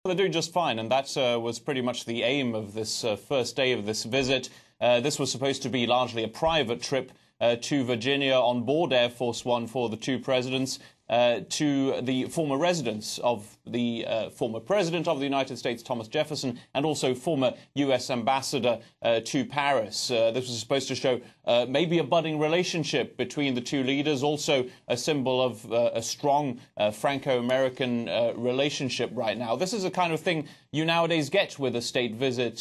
They're doing just fine, and that was pretty much the aim of this first day of this visit. This was supposed to be largely a private trip to Virginia on board Air Force One for the two presidents, to the former residence of the former President of the United States, Thomas Jefferson, and also former U.S. Ambassador to Paris. This was supposed to show maybe a budding relationship between the two leaders, also a symbol of a strong Franco-American relationship right now. This is the kind of thing you nowadays get with a state visit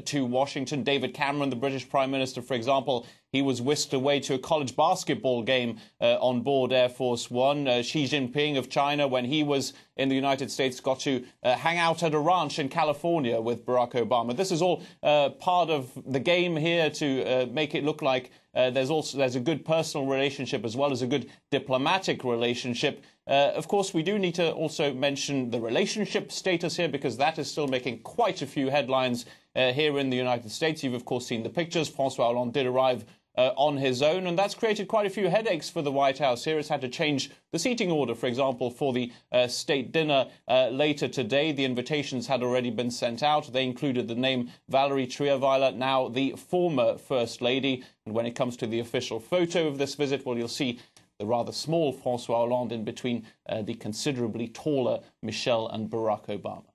to Washington. David Cameron, the British Prime Minister, for example, he was whisked away to a college basketball game on board Air Force One. Xi Jinping of China, when he was in the United States, got to hang out at a ranch in California with Barack Obama. This is all part of the game here to make it look like there's a good personal relationship as well as a good diplomatic relationship. Of course, we do need to also mention the relationship status here, because that is still making quite a few headlines here in the United States. You've, of course, seen the pictures. François Hollande did arrive on his own, and that's created quite a few headaches for the White House here. It's had to change the seating order, for example, for the state dinner later today. The invitations had already been sent out. They included the name Valerie Trierweiler, now the former First Lady. And when it comes to the official photo of this visit, well, you'll see the rather small François Hollande in between the considerably taller Michelle and Barack Obama.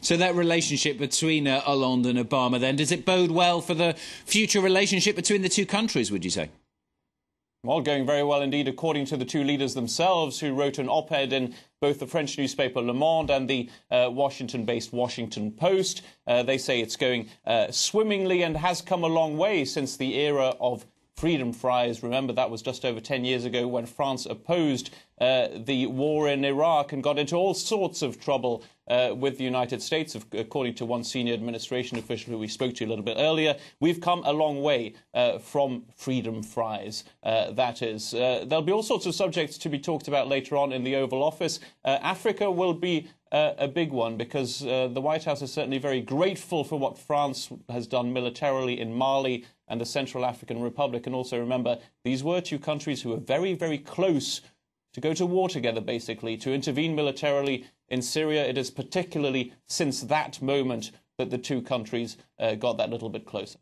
So that relationship between Hollande and Obama, then, does it bode well for the future relationship between the two countries, would you say? Well, going very well indeed, according to the two leaders themselves, who wrote an op-ed in both the French newspaper Le Monde and the Washington-based Washington Post. They say it's going swimmingly and has come a long way since the era of freedom fries. Remember, that was just over 10 years ago when France opposed the war in Iraq and got into all sorts of trouble with the United States, according to one senior administration official who we spoke to a little bit earlier. We've come a long way from freedom fries, that is. There'll be all sorts of subjects to be talked about later on in the Oval Office. Africa will be a big one, because the White House is certainly very grateful for what France has done militarily in Mali and the Central African Republic. And also remember, these were two countries who were very, very close to go to war together, basically, to intervene militarily in Syria. It is particularly since that moment that the two countries got that little bit closer.